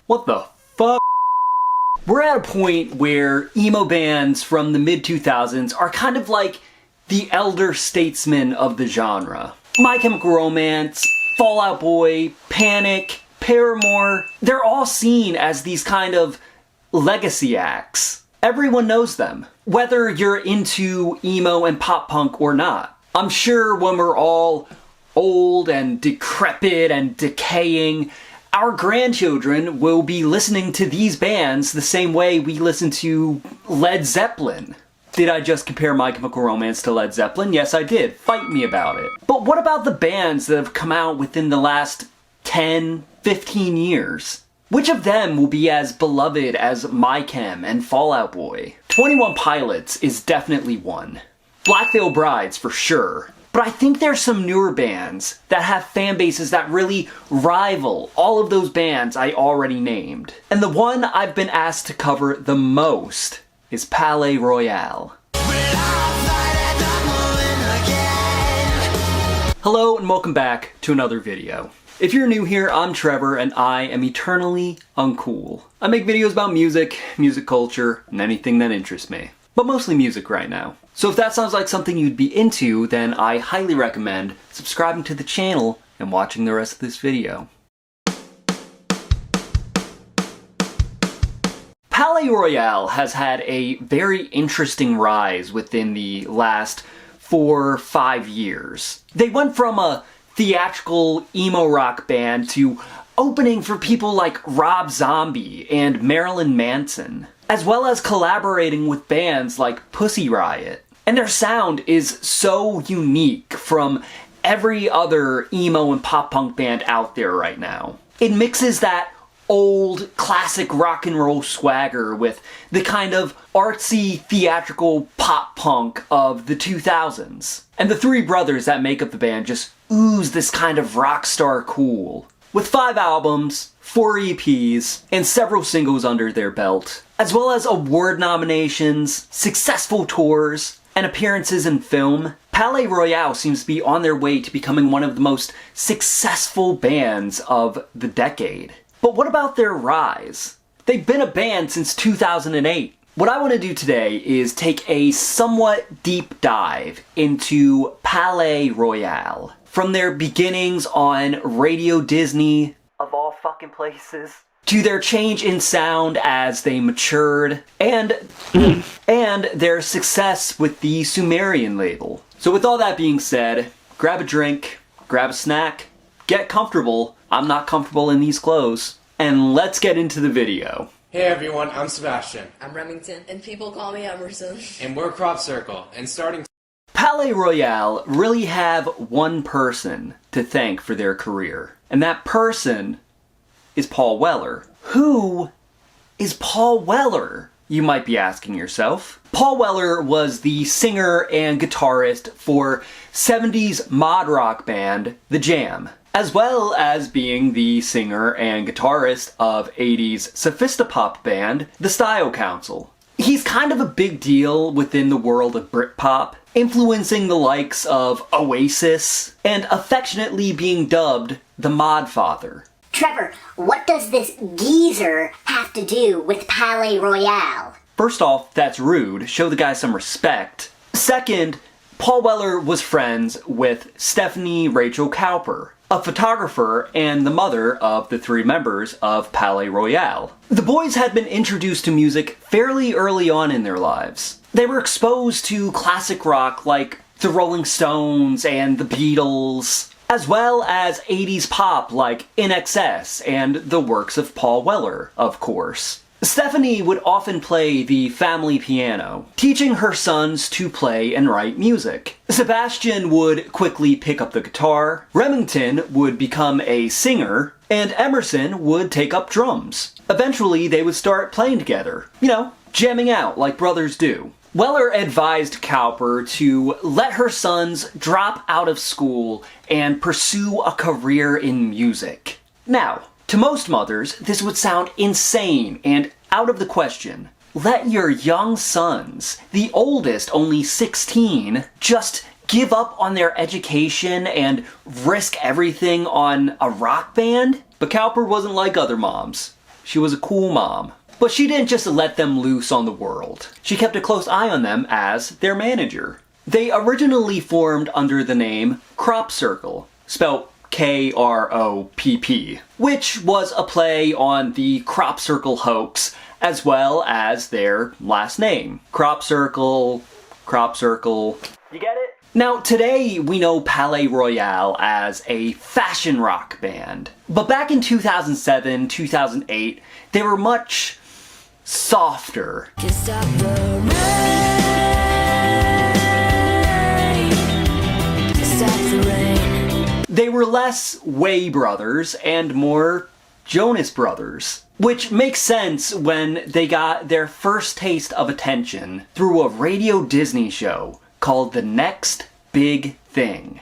What the fuck? We're at a point where emo bands from the mid-2000s are kind of like the elder statesmen of the genre. My Chemical Romance, Fall Out Boy, Panic, Paramore, they're all seen as these kind of legacy acts. Everyone knows them, whether you're into emo and pop punk or not. I'm sure when we're all old and decrepit and decaying, our grandchildren will be listening to these bands the same way we listen to Led Zeppelin. Did I just compare My Chemical Romance to Led Zeppelin? Yes, I did. Fight me about it. But what about the bands that have come out within the last 10, 15 years? Which of them will be as beloved as My Chem and Fall Out Boy? 21 Pilots is definitely one. Black Veil Brides for sure. But I think there's some newer bands that have fan bases that really rival all of those bands I already named. And the one I've been asked to cover the most is Palaye Royale. Hello and welcome back to another video. If you're new here, I'm Trevor and I am eternally uncool. I make videos about music, music culture, and anything that interests me. But mostly music right now. So if that sounds like something you'd be into, then I highly recommend subscribing to the channel and watching the rest of this video. Palaye Royale has had a very interesting rise within the last 4 or 5 years. They went from a theatrical emo rock band to opening for people like Rob Zombie and Marilyn Manson, as well as collaborating with bands like Pussy Riot. And their sound is so unique from every other emo and pop punk band out there right now. It mixes that old classic rock and roll swagger with the kind of artsy theatrical pop punk of the 2000s. And the three brothers that make up the band just ooze this kind of rock star cool. With 5 albums, 4 EPs, and several singles under their belt, as well as award nominations, successful tours, and appearances in film, Palaye Royale seems to be on their way to becoming one of the most successful bands of the decade. But what about their rise? They've been a band since 2008. What I want to do today is take a somewhat deep dive into Palaye Royale. From their beginnings on Radio Disney, of all fucking places, to their change in sound as they matured, and their success with the Sumerian label. So with all that being said, grab a drink, grab a snack, get comfortable. I'm not comfortable in these clothes. And let's get into the video. Hey everyone, I'm Sebastian. I'm Remington. And people call me Emerson. And we're Crop Circle. And starting Palaye Royale really have one person to thank for their career. And that person is Paul Weller. Who is Paul Weller? You might be asking yourself. Paul Weller was the singer and guitarist for 70s mod rock band The Jam, as well as being the singer and guitarist of 80s sophistopop band The Style Council. He's kind of a big deal within the world of Britpop, influencing the likes of Oasis, and affectionately being dubbed the Mod Father. Trevor, what does this geezer have to do with Palaye Royale? First off, that's rude. Show the guy some respect. Second, Paul Weller was friends with Stephanie Rachel Cowper, a photographer and the mother of the 3 members of Palaye Royale. The boys had been introduced to music fairly early on in their lives. They were exposed to classic rock like the Rolling Stones and the Beatles, as well as 80s pop like INXS and the works of Paul Weller, of course. Stephanie would often play the family piano, teaching her sons to play and write music. Sebastian would quickly pick up the guitar, Remington would become a singer, and Emerson would take up drums. Eventually, they would start playing together, jamming out like brothers do. Weller advised Cowper to let her sons drop out of school and pursue a career in music. Now, to most mothers, this would sound insane and out of the question. Let your young sons, the oldest only 16, just give up on their education and risk everything on a rock band? But Cowper wasn't like other moms. She was a cool mom. But she didn't just let them loose on the world. She kept a close eye on them as their manager. They originally formed under the name Crop Circle, spelled K-R-O-P-P, which was a play on the Crop Circle hoax as well as their last name. Crop Circle, Crop Circle. You get it? Now, today we know Palaye Royale as a fashion rock band. But back in 2007, 2008, they were much softer. Can't stop the rain. Can't stop the rain. They were less Way Brothers and more Jonas Brothers, which makes sense when they got their first taste of attention through a Radio Disney show called The Next Big Thing.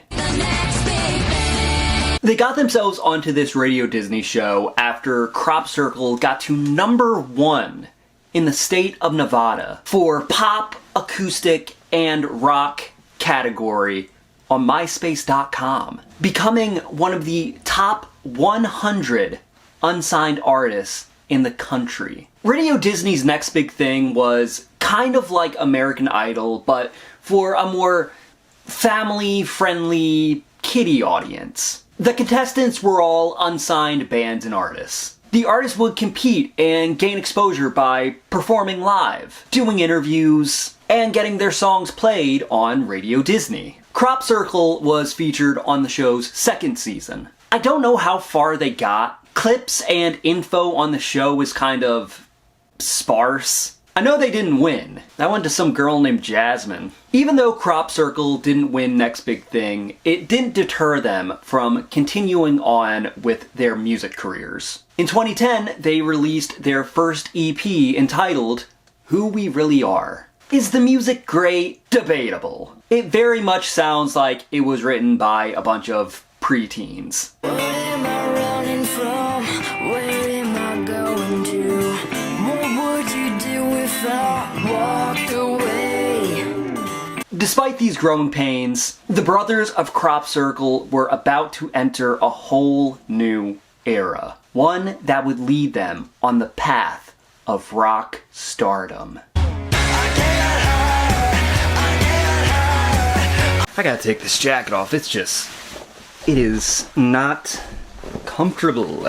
They got themselves onto this Radio Disney show after Crop Circle got to #1 in the state of Nevada for pop, acoustic, and rock category on MySpace.com, becoming one of the top 100 unsigned artists in the country. Radio Disney's Next Big Thing was kind of like American Idol, but for a more family-friendly, kiddie audience. The contestants were all unsigned bands and artists. The artists would compete and gain exposure by performing live, doing interviews, and getting their songs played on Radio Disney. Crop Circle was featured on the show's second season. I don't know how far they got. Clips and info on the show is kind of sparse. I know they didn't win. That went to some girl named Jasmine. Even though Crop Circle didn't win Next Big Thing, it didn't deter them from continuing on with their music careers. In 2010, they released their first EP entitled Who We Really Are. Is the music great? Debatable. It very much sounds like it was written by a bunch of preteens. What am I running from? Where am I going to? What would you do if I walked away? Despite these growing pains, the brothers of Crop Circle were about to enter a whole new era. One that would lead them on the path of rock stardom. I gotta take this jacket off, it is not comfortable.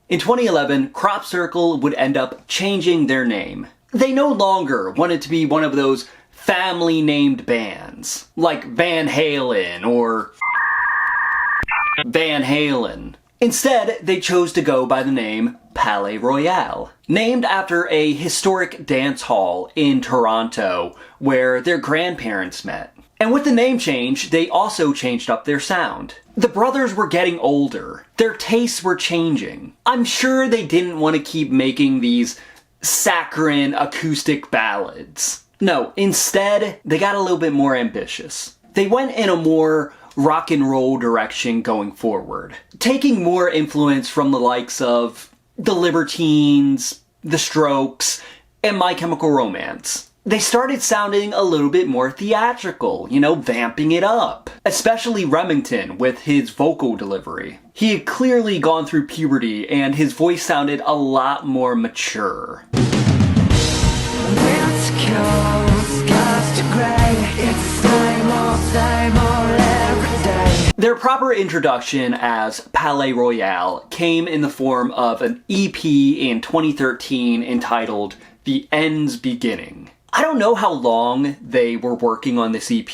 In 2011, Crop Circle would end up changing their name. They no longer wanted to be one of those family-named bands, like Van Halen or Van Halen. Instead, they chose to go by the name Palaye Royale, named after a historic dance hall in Toronto where their grandparents met. And with the name change, they also changed up their sound. The brothers were getting older. Their tastes were changing. I'm sure they didn't want to keep making these saccharine acoustic ballads. No, instead, they got a little bit more ambitious. They went in a more rock and roll direction going forward, taking more influence from the likes of the Libertines, the Strokes, and My Chemical Romance. They started sounding a little bit more theatrical, vamping it up. Especially Remington with his vocal delivery. He had clearly gone through puberty and his voice sounded a lot more mature. Their proper introduction as Palaye Royale came in the form of an EP in 2013 entitled The End's Beginning. I don't know how long they were working on this EP.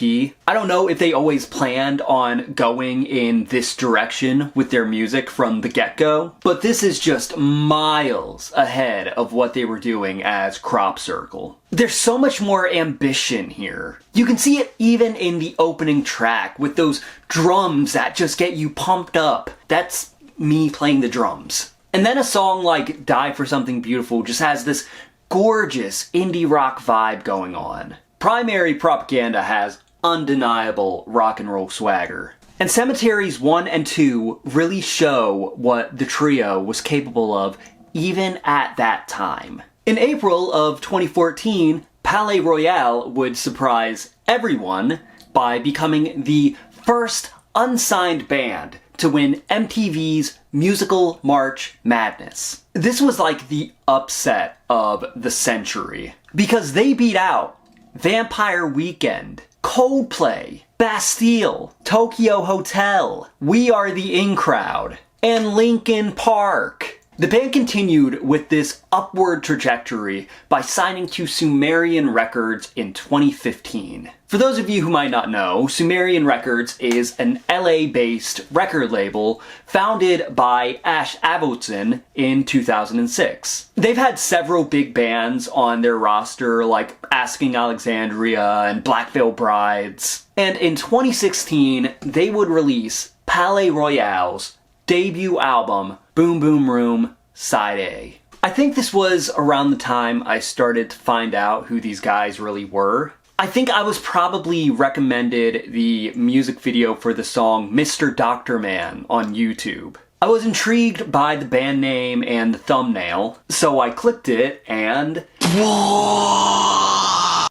I don't know if they always planned on going in this direction with their music from the get-go, but this is just miles ahead of what they were doing as Crop Circle. There's so much more ambition here. You can see it even in the opening track with those drums that just get you pumped up. That's me playing the drums. And then a song like Die for Something Beautiful just has this gorgeous indie rock vibe going on. Primary Propaganda has undeniable rock and roll swagger. And Cemeteries 1 and 2 really show what the trio was capable of even at that time. In April of 2014, Palaye Royale would surprise everyone by becoming the first unsigned band to win MTV's Musical March Madness. This was like the upset of the century, because they beat out Vampire Weekend, Coldplay, Bastille, Tokyo Hotel, We Are the In Crowd, and Linkin Park. The band continued with this upward trajectory by signing to Sumerian Records in 2015. For those of you who might not know, Sumerian Records is an LA-based record label founded by Ash Avotson in 2006. They've had several big bands on their roster like Asking Alexandria and Black Veil Brides. And in 2016, they would release Palaye Royale's debut album, Boom Boom Room, Side A. I think this was around the time I started to find out who these guys really were. I think I was probably recommended the music video for the song Mr. Doctor Man on YouTube. I was intrigued by the band name and the thumbnail, so I clicked it and...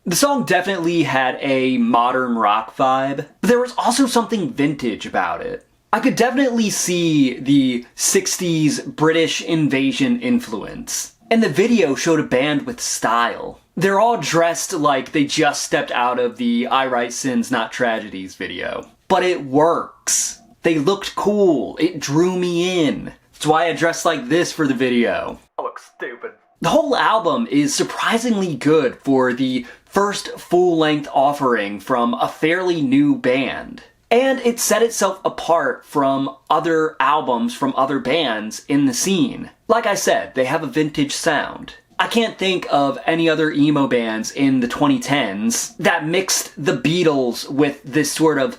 The song definitely had a modern rock vibe, but there was also something vintage about it. I could definitely see the 60s British invasion influence. And the video showed a band with style. They're all dressed like they just stepped out of the I Write Sins Not Tragedies video. But it works. They looked cool. It drew me in. That's why I dressed like this for the video. I look stupid. The whole album is surprisingly good for the first full-length offering from a fairly new band. And it set itself apart from other albums from other bands in the scene. Like I said, they have a vintage sound. I can't think of any other emo bands in the 2010s that mixed the Beatles with this sort of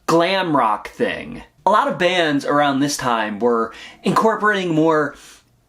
glam rock thing. A lot of bands around this time were incorporating more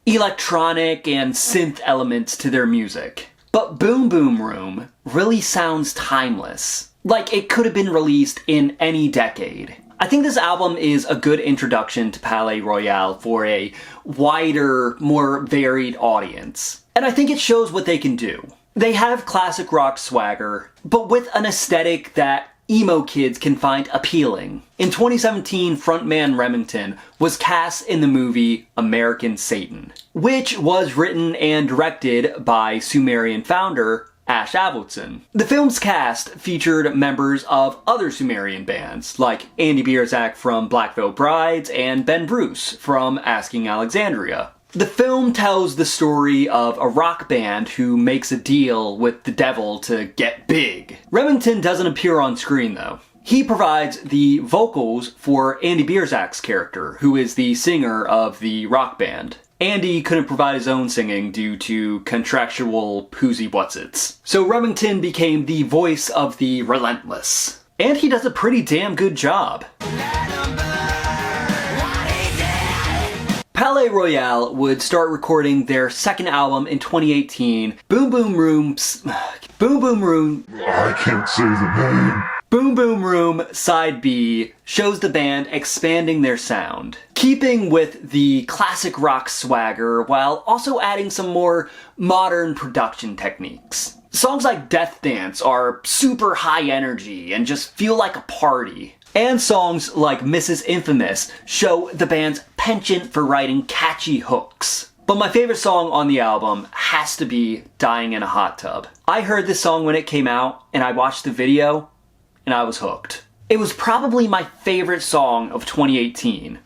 electronic and synth elements to their music. But Boom Boom Room really sounds timeless. Like it could have been released in any decade. I think this album is a good introduction to Palaye Royale for a wider, more varied audience. And I think it shows what they can do. They have classic rock swagger, but with an aesthetic that emo kids can find appealing. In 2017, frontman Remington was cast in the movie American Satan, which was written and directed by Sumerian founder Ash Avotson. The film's cast featured members of other Sumerian bands, like Andy Bierzak from Black Veil Brides and Ben Bruce from Asking Alexandria. The film tells the story of a rock band who makes a deal with the devil to get big. Remington doesn't appear on screen though. He provides the vocals for Andy Bierzak's character, who is the singer of the rock band. Andy couldn't provide his own singing due to contractual who's-he-what's-its. So Remington became the voice of the relentless. And he does a pretty damn good job. Palaye Royale would start recording their second album in 2018, Boom Boom Room... I can't say the name. Boom Boom Room Side B shows the band expanding their sound, keeping with the classic rock swagger while also adding some more modern production techniques. Songs like Death Dance are super high energy and just feel like a party. And songs like Mrs. Infamous show the band's penchant for writing catchy hooks. But my favorite song on the album has to be Dying in a Hot Tub. I heard this song when it came out and I watched the video and I was hooked. It was probably my favorite song of 2018.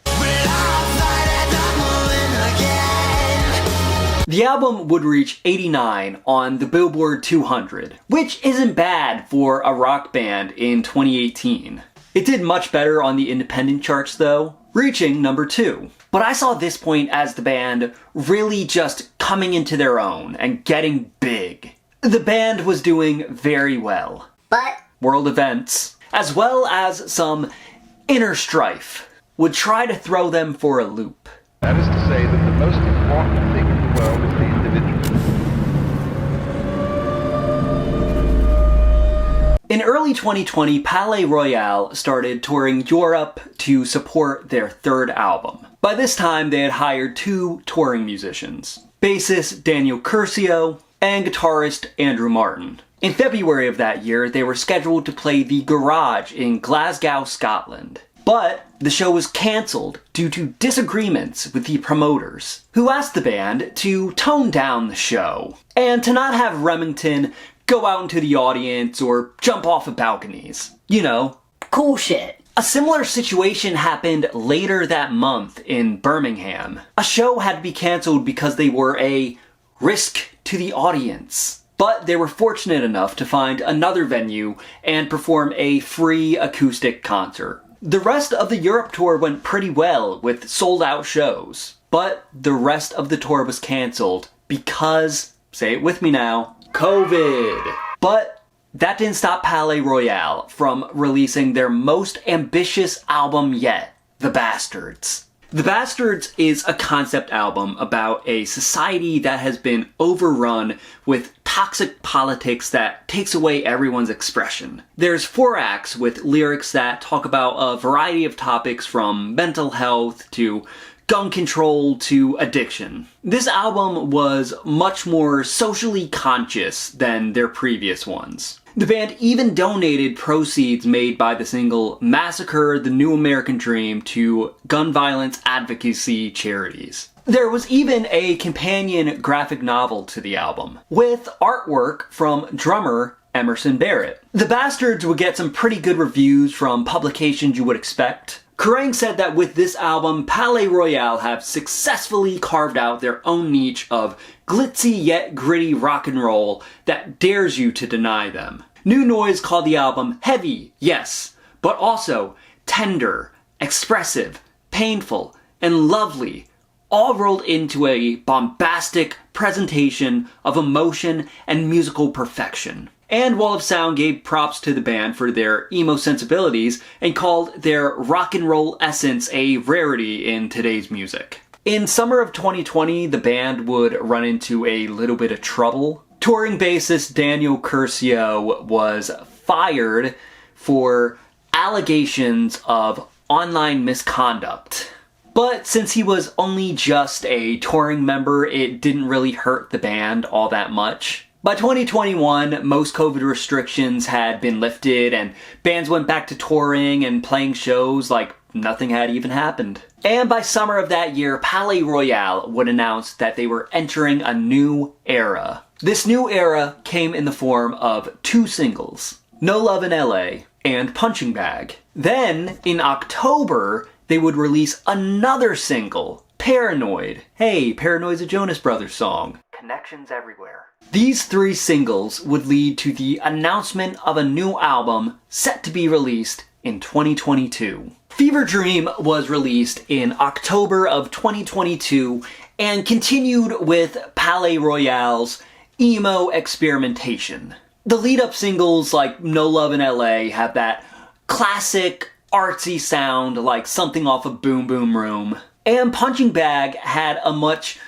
The album would reach 89 on the Billboard 200, which isn't bad for a rock band in 2018. It did much better on the independent charts though, reaching number 2. But I saw this point as the band really just coming into their own and getting big. The band was doing very well. But World events, as well as some inner strife, would try to throw them for a loop. That is to say that the most important thing in the world is the individual. In early 2020, Palaye Royale started touring Europe to support their third album. By this time, they had hired 2 touring musicians, bassist Daniel Curcio and guitarist Andrew Martin. In February of that year, they were scheduled to play the Garage in Glasgow, Scotland. But the show was cancelled due to disagreements with the promoters, who asked the band to tone down the show, and to not have Remington go out into the audience or jump off of balconies. You know, Cool shit. a similar situation happened later that month in Birmingham. A show had to be cancelled because they were a risk to the audience. But they were fortunate enough to find another venue and perform a free acoustic concert. The rest of the Europe tour went pretty well with sold-out shows. But the rest of the tour was cancelled because, say it with me now, COVID. But that didn't stop Palaye Royale from releasing their most ambitious album yet, The Bastards. The Bastards is a concept album about a society that has been overrun with toxic politics that takes away everyone's expression. There's 4 acts with lyrics that talk about a variety of topics from mental health to gun control to addiction. This album was much more socially conscious than their previous ones. The band even donated proceeds made by the single Massacre the New American Dream to gun violence advocacy charities. There was even a companion graphic novel to the album, with artwork from drummer Emerson Barrett. The Bastards would get some pretty good reviews from publications you would expect. Kerrang said that with this album, Palaye Royale have successfully carved out their own niche of glitzy yet gritty rock and roll that dares you to deny them. New Noise called the album heavy, yes, but also tender, expressive, painful, and lovely, all rolled into a bombastic presentation of emotion and musical perfection. And Wall of Sound gave props to the band for their emo sensibilities and called their rock and roll essence a rarity in today's music. In summer of 2020, the band would run into a little bit of trouble. Touring bassist Daniel Curcio was fired for allegations of online misconduct. But since he was only just a touring member, it didn't really hurt the band all that much. By 2021, most COVID restrictions had been lifted and bands went back to touring and playing shows like nothing had even happened. And by summer of that year, Palaye Royale would announce that they were entering a new era. This new era came in the form of 2 singles, No Love in LA and Punching Bag. Then, in October, they would release another single, Paranoid. Hey, Paranoid's a Jonas Brothers song. Connections everywhere. These 3 singles would lead to the announcement of a new album set to be released in 2022. Fever Dream was released in October of 2022 and continued with Palaye Royale's emo experimentation. The lead-up singles like No Love in LA have that classic artsy sound like something off of Boom Boom Room. And Punching Bag had a much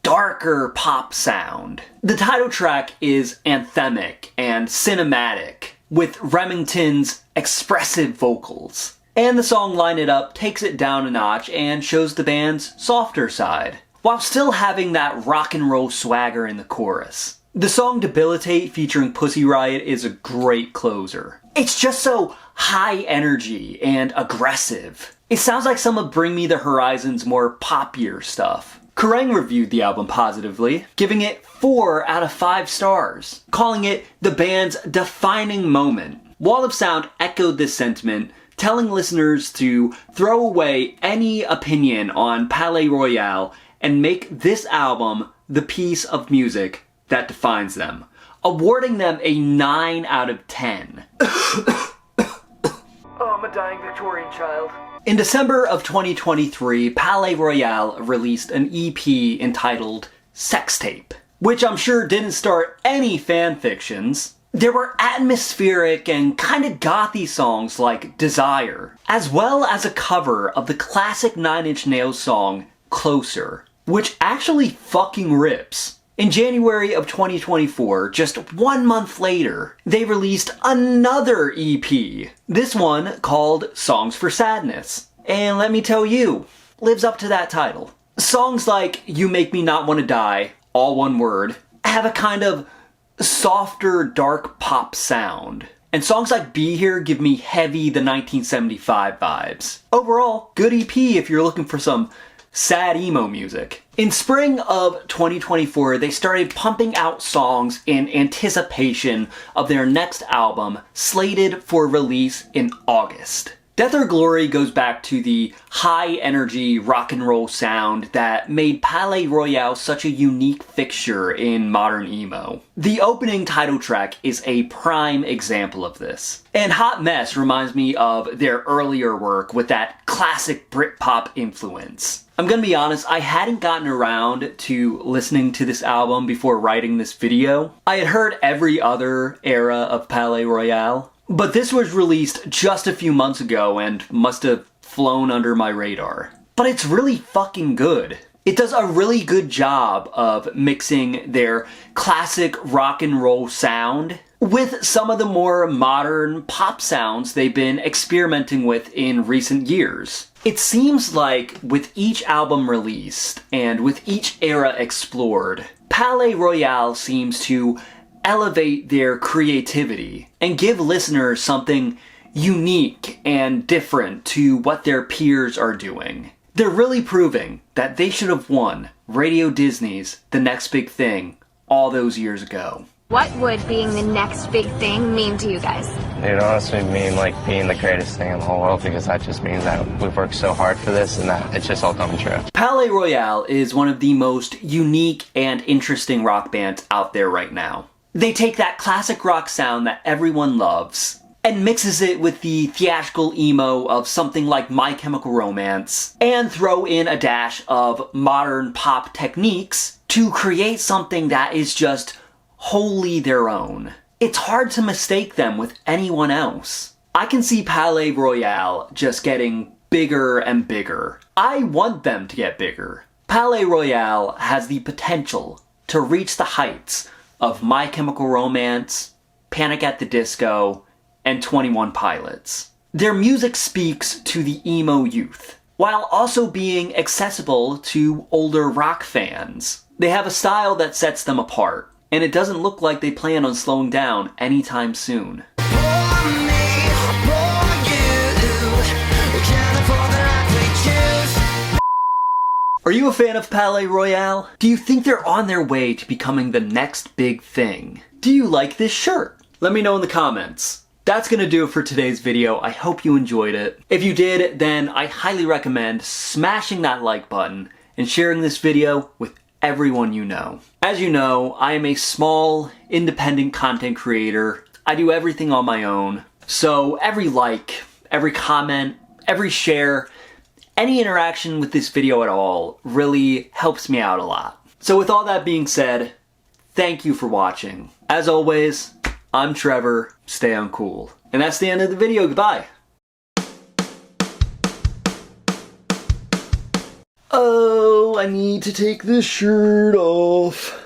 darker pop sound. The title track is anthemic and cinematic, with Remington's expressive vocals. And the song Line It Up takes it down a notch and shows the band's softer side, while still having that rock and roll swagger in the chorus. The song Debilitate featuring Pussy Riot is a great closer. It's just so high energy and aggressive. It sounds like some of Bring Me the Horizon's more poppier stuff. Kerrang reviewed the album positively, giving it 4 out of 5 stars, calling it the band's defining moment. Wall of Sound echoed this sentiment, telling listeners to throw away any opinion on Palaye Royale and make this album the piece of music that defines them, awarding them a 9 out of 10. Oh, I'm a dying Victorian child. In December of 2023, Palaye Royale released an EP entitled Sex Tape, which I'm sure didn't start any fanfictions. There were atmospheric and kind of gothy songs like Desire, as well as a cover of the classic 9 Inch Nails song Closer, which actually fucking rips. In January of 2024, just 1 month later, they released another EP. This one called Songs for Sadness. And let me tell you, lives up to that title. Songs like You Make Me Not Want to Die, all one word, have a kind of softer, dark pop sound. And songs like Be Here give me heavy the 1975 vibes. Overall, good EP if you're looking for some sad emo music. In spring of 2024, they started pumping out songs in anticipation of their next album, slated for release in August. Death or Glory goes back to the high-energy rock and roll sound that made Palaye Royale such a unique fixture in modern emo. The opening title track is a prime example of this. And Hot Mess reminds me of their earlier work with that classic Britpop influence. I'm gonna be honest, I hadn't gotten around to listening to this album before writing this video. I had heard every other era of Palaye Royale, but this was released just a few months ago and must have flown under my radar. But it's really fucking good. It does a really good job of mixing their classic rock and roll sound with some of the more modern pop sounds they've been experimenting with in recent years. It seems like with each album released and with each era explored, Palaye Royale seems to elevate their creativity and give listeners something unique and different to what their peers are doing. They're really proving that they should have won Radio Disney's The Next Big Thing all those years ago. What would being the next big thing mean to you guys? It would honestly mean like being the greatest thing in the whole world, because that just means that we've worked so hard for this and that it's just all coming true. Palaye Royale is one of the most unique and interesting rock bands out there right now. They take that classic rock sound that everyone loves and mixes it with the theatrical emo of something like My Chemical Romance and throw in a dash of modern pop techniques to create something that is just wholly their own. It's hard to mistake them with anyone else. I can see Palaye Royale just getting bigger and bigger. I want them to get bigger. Palaye Royale has the potential to reach the heights of My Chemical Romance, Panic at the Disco, and 21 Pilots. Their music speaks to the emo youth, while also being accessible to older rock fans. They have a style that sets them apart, and it doesn't look like they plan on slowing down anytime soon. Are you a fan of Palaye Royale? Do you think they're on their way to becoming the next big thing? Do you like this shirt? Let me know in the comments. That's gonna do it for today's video. I hope you enjoyed it. If you did, then I highly recommend smashing that like button and sharing this video with everyone you know. As you know, I am a small, independent content creator. I do everything on my own. So every like, every comment, every share, any interaction with this video at all really helps me out a lot. So with all that being said, thank you for watching. As always, I'm Trevor, stay uncool. And that's the end of the video, goodbye. Oh, I need to take this shirt off.